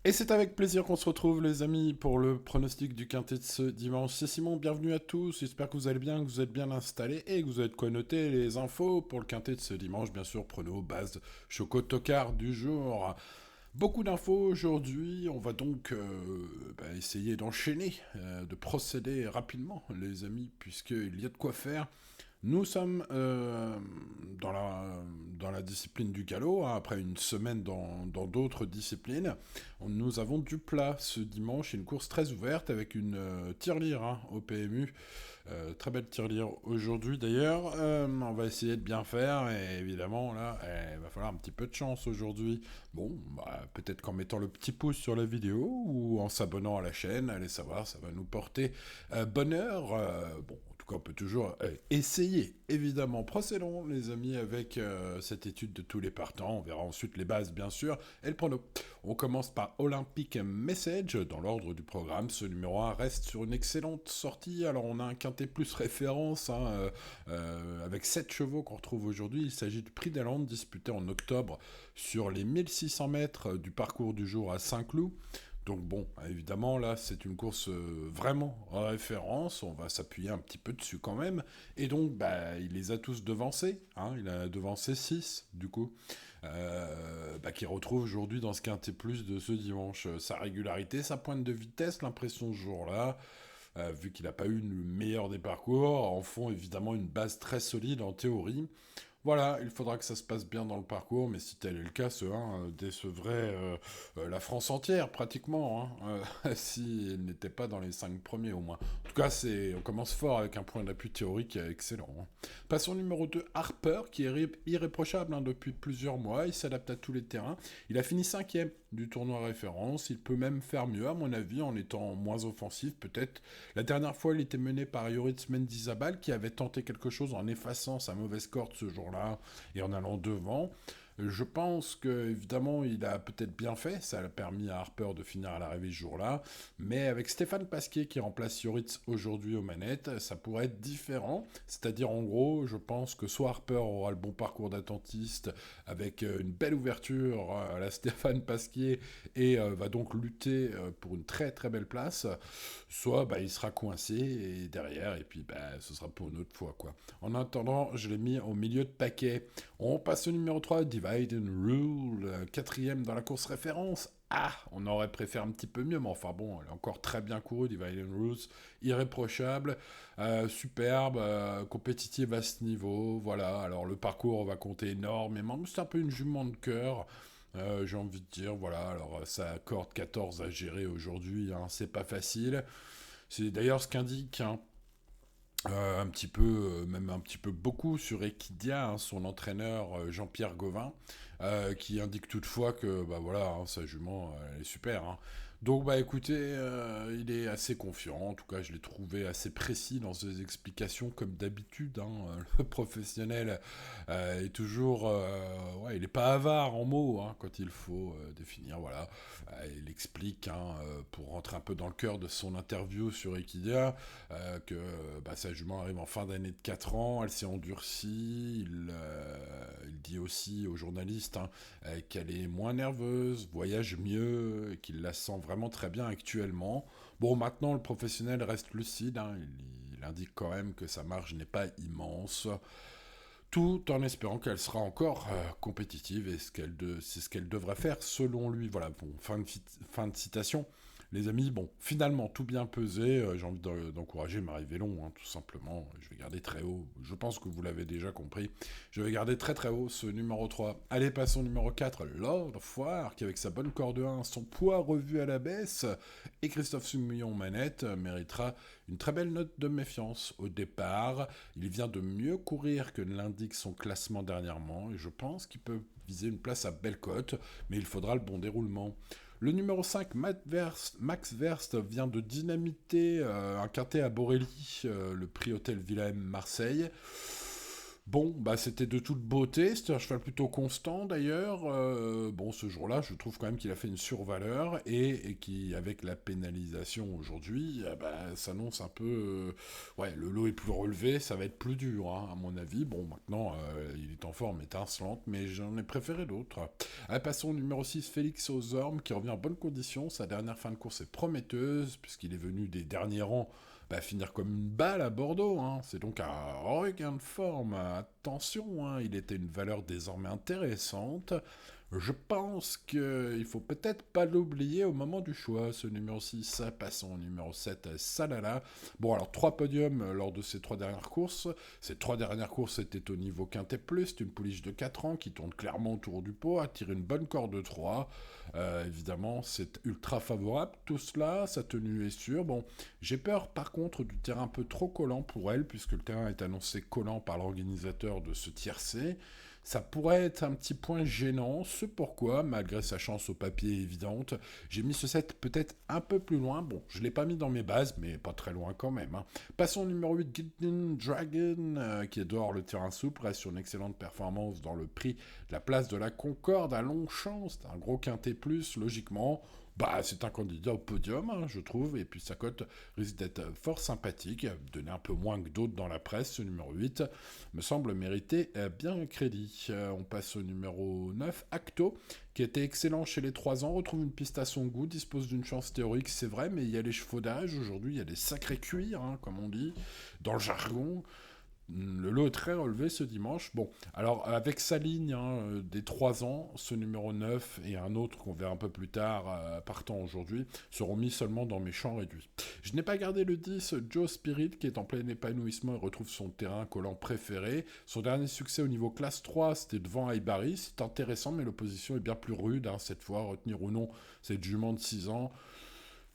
Et c'est avec plaisir qu'on se retrouve, les amis, pour le pronostic du quintet de ce dimanche. C'est Simon, bienvenue à tous. J'espère que vous allez bien, que vous êtes bien installés et que vous avez de quoi noter les infos pour le quintet de ce dimanche. Bien sûr, pronos, base, choco tocard du jour. Beaucoup d'infos aujourd'hui. On va donc essayer d'enchaîner, de procéder rapidement, les amis, puisqu'il y a de quoi faire. Nous sommes dans la discipline du galop, hein, après une semaine dans d'autres disciplines. Nous avons du plat ce dimanche, une course très ouverte avec une tirelire hein, au PMU. Très belle tirelire aujourd'hui d'ailleurs. On va essayer de bien faire et évidemment là, il va falloir un petit peu de chance aujourd'hui. Bon, bah, peut-être qu'en mettant le petit pouce sur la vidéo ou en s'abonnant à la chaîne, allez savoir, ça va nous porter bonheur. Bon, en tout cas, on peut toujours essayer. Évidemment, procédons, les amis, avec cette étude de tous les partants. On verra ensuite les bases, bien sûr, et le prono. On commence par Olympic Message. Dans l'ordre du programme, ce numéro 1 reste sur une excellente sortie. Alors, on a un quintet plus référence, hein, avec 7 chevaux qu'on retrouve aujourd'hui. Il s'agit du Prix d'Aland, disputé en octobre sur les 1600 mètres du parcours du jour à Saint-Cloud. Donc bon, évidemment, là, c'est une course vraiment en référence. On va s'appuyer un petit peu dessus quand même. Et donc, bah, il les a tous devancés. Hein, il a devancé 6, du coup, qui retrouve aujourd'hui dans ce quintet plus de ce dimanche. Sa régularité, sa pointe de vitesse, l'impression ce jour-là, vu qu'il n'a pas eu le meilleur des parcours, en font évidemment une base très solide en théorie. Voilà, il faudra que ça se passe bien dans le parcours, mais si tel est le cas, ce 1 décevrait la France entière, pratiquement, hein, s'il n'était pas dans les 5 premiers au moins. En tout cas, on commence fort avec un point d'appui théorique excellent. Hein. Passons au numéro 2, Harper, qui est irréprochable hein, depuis plusieurs mois, il s'adapte à tous les terrains. Il a fini 5e du tournoi référence, il peut même faire mieux, à mon avis, en étant moins offensif, peut-être. La dernière fois, il était mené par Yoritz Mendizabal, qui avait tenté quelque chose en effaçant sa mauvaise corde ce jour-là et en allant devant. Je pense que évidemment il a peut-être bien fait, ça a permis à Harper de finir à l'arrivée ce jour-là, mais avec Stéphane Pasquier qui remplace Yoritz aujourd'hui aux manettes, ça pourrait être différent, c'est-à-dire en gros, je pense que soit Harper aura le bon parcours d'attentiste avec une belle ouverture à la Stéphane Pasquier et va donc lutter pour une très très belle place, soit bah, il sera coincé et derrière et puis bah, ce sera pour une autre fois quoi. En attendant, je l'ai mis au milieu de paquet. On passe au numéro 3, Divide and Rule, quatrième dans la course référence. Ah, on aurait préféré un petit peu mieux, mais enfin bon, elle est encore très bien courue, Divide and Rules, irréprochable, superbe, compétitive à ce niveau, voilà. Alors le parcours va compter énormément, mais c'est un peu une jument de cœur, j'ai envie de dire, voilà. Alors ça accorde 14 à gérer aujourd'hui, hein, c'est pas facile. C'est d'ailleurs ce qu'indique hein, un petit peu, même un petit peu beaucoup sur Equidia, hein, son entraîneur Jean-Pierre Gauvin, qui indique toutefois que bah voilà, hein, sa jument elle est super. Hein. Donc bah écoutez, il est assez confiant. En tout cas, je l'ai trouvé assez précis dans ses explications, comme d'habitude. Hein, le professionnel est toujours, ouais, il n'est pas avare en mots hein, quand il faut définir. Voilà, il explique hein, pour rentrer un peu dans le cœur de son interview sur Equidia que bah, sa jument arrive en fin d'année de 4 ans, elle s'est endurcie, il dit aussi aux journalistes hein, qu'elle est moins nerveuse, voyage mieux, qu'il la sent vraiment très bien actuellement. Bon, maintenant, le professionnel reste lucide, hein, il indique quand même que sa marge n'est pas immense, tout en espérant qu'elle sera encore compétitive, et c'est ce qu'elle devrait faire selon lui. Voilà, bon, fin de citation. Les amis, bon, finalement, tout bien pesé, j'ai envie d'encourager Marie Vélon, hein, tout simplement. Je vais garder très haut, je pense que vous l'avez déjà compris. Je vais garder très très haut ce numéro 3. Allez, passons au numéro 4, Lord Foire, qui avec sa bonne corde 1, son poids revu à la baisse, et Christophe Soumillon manette, méritera une très belle note de méfiance. Au départ, il vient de mieux courir que ne l'indique son classement dernièrement, et je pense qu'il peut viser une place à belle cote, mais il faudra le bon déroulement. Le numéro 5, Max Verst, vient de dynamiter un quintet à Borély, le prix Hôtel Wilhelm Marseille. Bon, bah c'était de toute beauté, c'était un cheval plutôt constant d'ailleurs. Bon, ce jour-là, je trouve quand même qu'il a fait une survaleur et qui, avec la pénalisation aujourd'hui, bah, s'annonce un peu. Ouais, le lot est plus relevé, ça va être plus dur, hein, à mon avis. Bon, maintenant, il est en forme étincelante, mais j'en ai préféré d'autres. Passons au numéro 6, Félix Ozorm, qui revient en bonne condition. Sa dernière fin de course est prometteuse, puisqu'il est venu des derniers rangs bah, finir comme une balle à Bordeaux, hein. C'est donc un regain de forme. Attention, hein, il était une valeur désormais intéressante. Je pense qu'il faut peut-être pas l'oublier au moment du choix, ce numéro 6. Passons au numéro 7, Salala. Bon, alors 3 podiums lors de ces 3 dernières courses. Ces 3 dernières courses étaient au niveau Quintet Plus. C'est une pouliche de 4 ans qui tourne clairement autour du pot, attire une bonne corde de 3. Évidemment, c'est ultra favorable. Tout cela, sa tenue est sûre. Bon, j'ai peur par contre du terrain un peu trop collant pour elle, puisque le terrain est annoncé collant par l'organisateur de ce tiercé. Ça pourrait être un petit point gênant, c'est pourquoi, malgré sa chance au papier évidente, j'ai mis ce set peut-être un peu plus loin. Bon, je ne l'ai pas mis dans mes bases, mais pas très loin quand même, hein. Passons au numéro 8, Gidden Dragon, qui est dehors le terrain souple, reste sur une excellente performance dans le prix de la place de la Concorde à Longchamp. C'est un gros quintet plus, logiquement. Bah, c'est un candidat au podium, hein, je trouve, et puis sa cote risque d'être fort sympathique, donner un peu moins que d'autres dans la presse. Ce numéro 8 me semble mériter bien un crédit. On passe au numéro 9, Acto, qui était excellent chez les 3 ans, retrouve une piste à son goût, dispose d'une chance théorique, c'est vrai, mais il y a les chevaudages, aujourd'hui il y a des sacrés cuirs, hein, comme on dit, dans le jargon. Le lot est très relevé ce dimanche. Bon, alors avec sa ligne, hein, des 3 ans, ce numéro 9 et un autre qu'on verra un peu plus tard, partant aujourd'hui, seront mis seulement dans mes champs réduits. Je n'ai pas gardé le 10, Joe Spirit, qui est en plein épanouissement et retrouve son terrain collant préféré. Son dernier succès au niveau classe 3, c'était devant Aibari. C'est intéressant, mais l'opposition est bien plus rude, hein, cette fois. Retenir ou non cette jument de 6 ans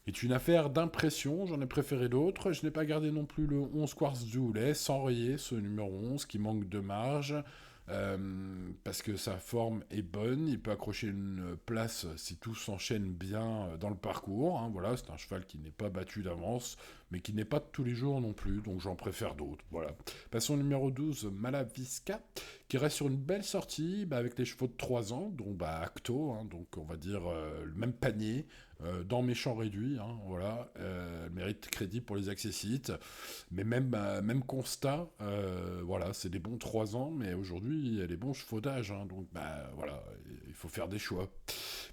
est une affaire d'impression, j'en ai préféré d'autres. Je n'ai pas gardé non plus le 11 Quartz du Houlet, sans rayer ce numéro 11 qui manque de marge, euh, parce que sa forme est bonne, il peut accrocher une place si tout s'enchaîne bien dans le parcours, hein. Voilà, c'est un cheval qui n'est pas battu d'avance, mais qui n'est pas de tous les jours non plus, donc j'en préfère d'autres. Voilà. Passons au numéro 12, Malavisca, qui reste sur une belle sortie, bah, avec les chevaux de 3 ans, dont bah, Acto, hein, donc on va dire le même panier, dans mes champs réduits, hein, voilà, elle mérite crédit pour les accessites, mais même constat, voilà, c'est des bons 3 ans, mais aujourd'hui, il y a des bons chevaux d'âge, hein, donc bah, voilà, il faut faire des choix.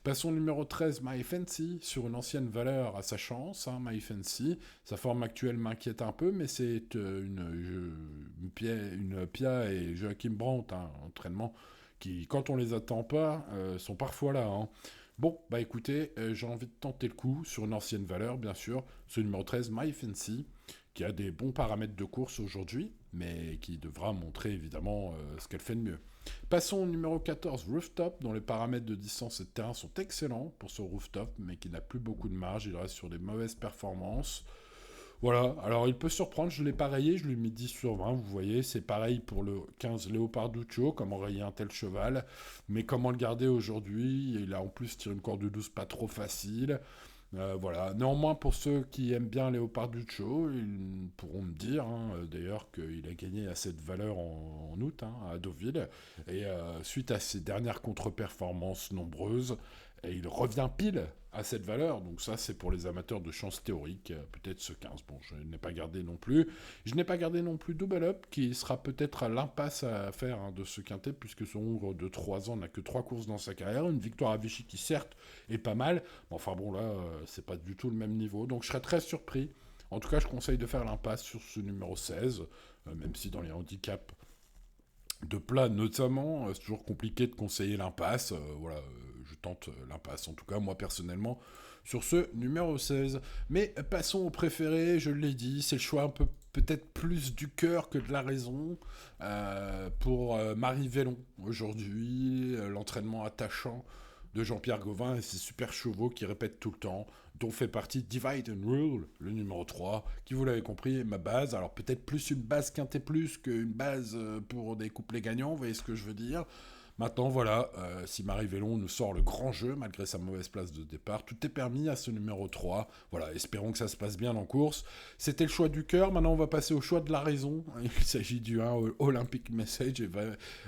Passons au numéro 13, My Fancy, sur une ancienne valeur à sa chance, hein, My Fancy. Sa forme actuelle m'inquiète un peu, mais c'est une Pia et Joachim Brandt, hein, entraînement, qui, quand on les attend pas, sont parfois là, hein. Bon, bah écoutez, j'ai envie de tenter le coup sur une ancienne valeur, bien sûr. Ce numéro 13, My Fancy, qui a des bons paramètres de course aujourd'hui, mais qui devra montrer évidemment ce qu'elle fait de mieux. Passons au numéro 14, Rooftop, dont les paramètres de distance et de terrain sont excellents pour ce Rooftop, mais qui n'a plus beaucoup de marge, il reste sur des mauvaises performances. Voilà, alors il peut surprendre, je l'ai pas rayé, je lui ai mis 10 sur 20, vous voyez, c'est pareil pour le 15 Leoparduccio, comment rayer un tel cheval, mais comment le garder aujourd'hui, il a en plus tiré une corde de 12 pas trop facile, voilà. Néanmoins, pour ceux qui aiment bien Leoparduccio, ils pourront me dire, hein, d'ailleurs, qu'il a gagné à cette valeur en août, hein, à Deauville, et suite à ses dernières contre-performances nombreuses, et il revient pile à cette valeur, donc ça c'est pour les amateurs de chance théorique, peut-être ce 15. Bon, je n'ai pas gardé non plus. Je n'ai pas gardé non plus Double Up, qui sera peut-être l'impasse à faire, hein, de ce quintet, puisque son Hongre de 3 ans n'a que 3 courses dans sa carrière, une victoire à Vichy qui certes est pas mal, mais enfin bon là, c'est pas du tout le même niveau, donc je serais très surpris. En tout cas, je conseille de faire l'impasse sur ce numéro 16, même si dans les handicaps de plat notamment, c'est toujours compliqué de conseiller l'impasse, voilà, je tente l'impasse, en tout cas moi personnellement, sur ce numéro 16. Mais passons au préféré, je l'ai dit, c'est le choix un peu peut-être plus du cœur que de la raison, pour Marie Vélon aujourd'hui, l'entraînement attachant de Jean-Pierre Gauvin et ses super chevaux qui répètent tout le temps, dont fait partie Divide and Rule, le numéro 3, qui, vous l'avez compris, est ma base. Alors peut-être plus une base quintet plus qu'une base pour des couplets gagnants, vous voyez ce que je veux dire. Maintenant, voilà, si Marie Vélon nous sort le grand jeu, malgré sa mauvaise place de départ, tout est permis à ce numéro 3. Voilà, espérons que ça se passe bien en course. C'était le choix du cœur, maintenant on va passer au choix de la raison. Il s'agit du 1 Olympic Message, et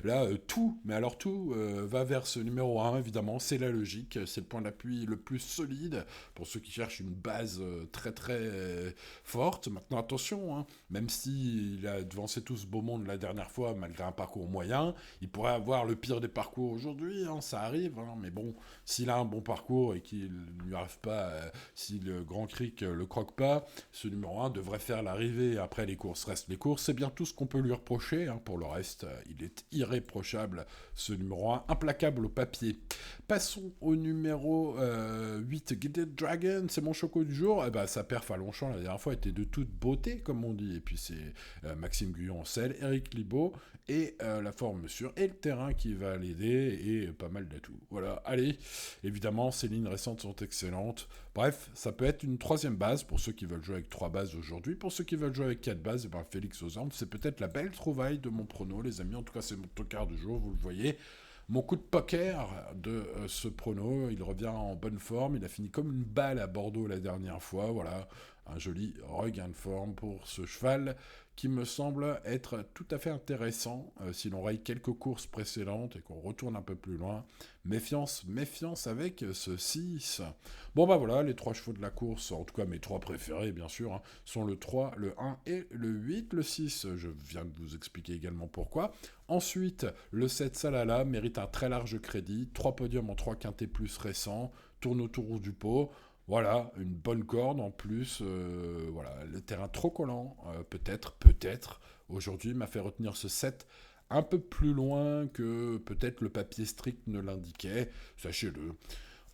là, tout, mais alors tout, va vers ce numéro 1, évidemment, c'est la logique, c'est le point d'appui le plus solide, pour ceux qui cherchent une base très très forte. Maintenant, attention, hein, même s'il a devancé tout ce beau monde la dernière fois, malgré un parcours moyen, il pourrait avoir le pire des parcours aujourd'hui, hein, ça arrive, hein, mais bon, s'il a un bon parcours et qu'il ne lui arrive pas, si le Grand Cric le croque pas, ce numéro 1 devrait faire l'arrivée. Après, les courses restent les courses, c'est bien tout ce qu'on peut lui reprocher, hein. Pour le reste, il est irréprochable, ce numéro 1, implacable au papier. Passons au numéro 8, Gilded Dragon, c'est mon choco du jour. Eh ben, sa perf à Longchamp la dernière fois était de toute beauté, comme on dit, et puis c'est Maxime Guyon en selle, Eric Libaud, et la forme sûre, et le terrain qui va l'aider, et pas mal d'atouts. Voilà, allez, évidemment, ces lignes récentes sont excellentes. Bref, ça peut être une troisième base, pour ceux qui veulent jouer avec 3 bases aujourd'hui. Pour ceux qui veulent jouer avec 4 bases, et ben Félix Ozorn, c'est peut-être la belle trouvaille de mon prono, les amis. En tout cas, c'est mon tocard du jour, vous le voyez. Mon coup de poker de ce prono, il revient en bonne forme, il a fini comme une balle à Bordeaux la dernière fois, voilà, un joli regain de forme pour ce cheval qui me semble être tout à fait intéressant si l'on raye quelques courses précédentes et qu'on retourne un peu plus loin. Méfiance, méfiance avec ce 6. Bon bah voilà, les 3 chevaux de la course, en tout cas mes 3 préférés bien sûr, hein, sont le 3, le 1 et le 8. Le 6, je viens de vous expliquer également pourquoi. Ensuite, le 7 Salala mérite un très large crédit, 3 podiums en 3 quintés plus récents, tourne autour du pot. Voilà, une bonne corde en plus, voilà, le terrain trop collant, peut-être, aujourd'hui m'a fait retenir ce 7 un peu plus loin que peut-être le papier strict ne l'indiquait, sachez-le.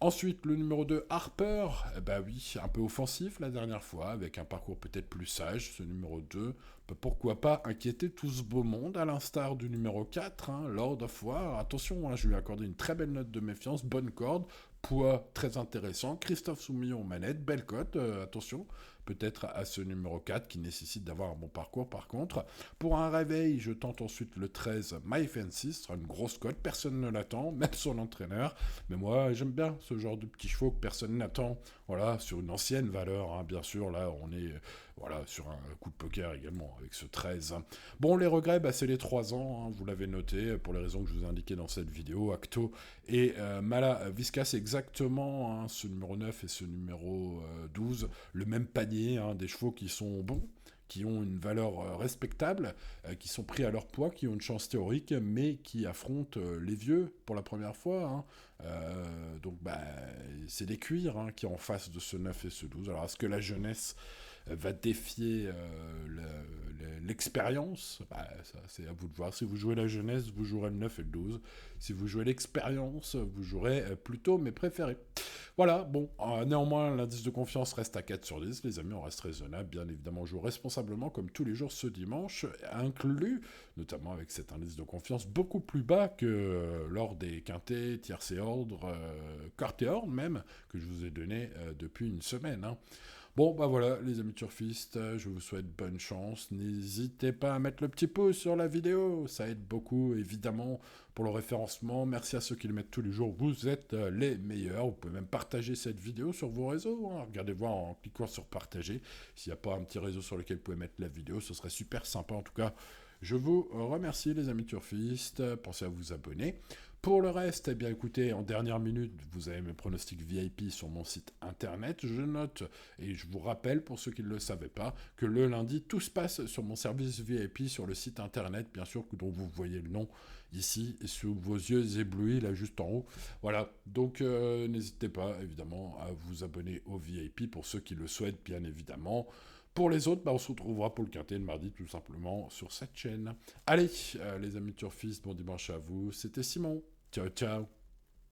Ensuite, le numéro 2, Harper, bah oui, un peu offensif la dernière fois, avec un parcours peut-être plus sage, ce numéro 2, peut pourquoi pas inquiéter tout ce beau monde, à l'instar du numéro 4, hein, Lord of War. Attention, hein, je lui ai accordé une très belle note de méfiance, bonne corde, poids très intéressant, Christophe Soumillon aux manettes, belle cote, attention, peut-être à ce numéro 4 qui nécessite d'avoir un bon parcours par contre. Pour un réveil, je tente ensuite le 13, My Fancy, ce sera une grosse cote, personne ne l'attend, même son entraîneur, mais moi j'aime bien ce genre de petits chevaux que personne n'attend, voilà, sur une ancienne valeur, hein, bien sûr, là on est voilà, sur un coup de poker également avec ce 13. Bon, les regrets, bah, c'est les 3 ans, hein, vous l'avez noté, pour les raisons que je vous ai indiquées dans cette vidéo, Acto et Mala Visca, c'est exactement hein, ce numéro 9 et ce numéro 12, le même panier, hein, des chevaux qui sont bons, qui ont une valeur respectable, qui sont pris à leur poids, qui ont une chance théorique, mais qui affrontent les vieux pour la première fois. Hein. Donc bah, c'est des cuirs hein, qui sont en face de ce 9 et ce 12. Alors est-ce que la jeunesse va défier l'expérience, bah, ça c'est à vous de voir. Si vous jouez la jeunesse, vous jouerez le 9 et le 12. Si vous jouez l'expérience, vous jouerez plutôt mes préférés. Voilà, bon, néanmoins, l'indice de confiance reste à 4 sur 10. Les amis, on reste raisonnable. Bien évidemment, on joue responsablement comme tous les jours ce dimanche, inclus, notamment avec cet indice de confiance beaucoup plus bas que lors des quintés, tierces et ordres, quarts et ordres même, que je vous ai donné depuis une semaine. Hein. Bon, bah voilà, les amis turfistes, je vous souhaite bonne chance. N'hésitez pas à mettre le petit pouce sur la vidéo, ça aide beaucoup, évidemment, pour le référencement. Merci à ceux qui le mettent tous les jours, vous êtes les meilleurs. Vous pouvez même partager cette vidéo sur vos réseaux. Hein. Regardez voir en cliquant sur partager. S'il n'y a pas un petit réseau sur lequel vous pouvez mettre la vidéo, ce serait super sympa. En tout cas, je vous remercie, les amis turfistes. Pensez à vous abonner. Pour le reste, eh bien écoutez, en dernière minute, vous avez mes pronostics VIP sur mon site internet. Je note et je vous rappelle, pour ceux qui ne le savaient pas, que le lundi, tout se passe sur mon service VIP sur le site internet, bien sûr, dont vous voyez le nom ici, sous vos yeux éblouis, là juste en haut. Voilà, donc n'hésitez pas, évidemment, à vous abonner au VIP pour ceux qui le souhaitent, bien évidemment. Pour les autres, bah, on se retrouvera pour le quintet le mardi, tout simplement, sur cette chaîne. Allez, les amis turfistes, bon dimanche à vous. C'était Simon. Ciao, ciao.